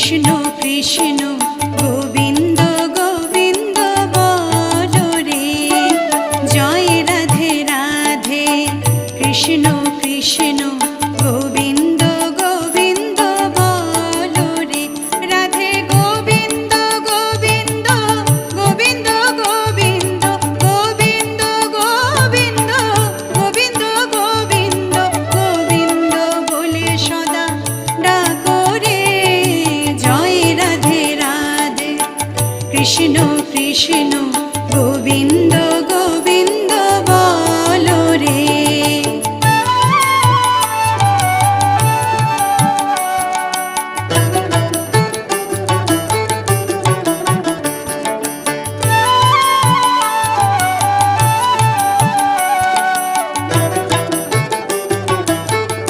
কৃষ্ণ কৃষ্ণ গোবিন্দ গোবিন্দ বলো রে, জয় রাধে রাধে। কৃষ্ণ কৃষ্ণ গোবিন্দ গোবিন্দ বলো রে, রাধে গোবিন্দ গোবিন্দ গোবিন্দ গোবিন্দ গোবিন্দ গোবিন্দ গোবিন্দ গোবিন্দ গোবিন্দ বলে সদা ডাকো রে, জয় রাধে রাধে। কৃষ্ণ কৃষ্ণ গোবিন্দ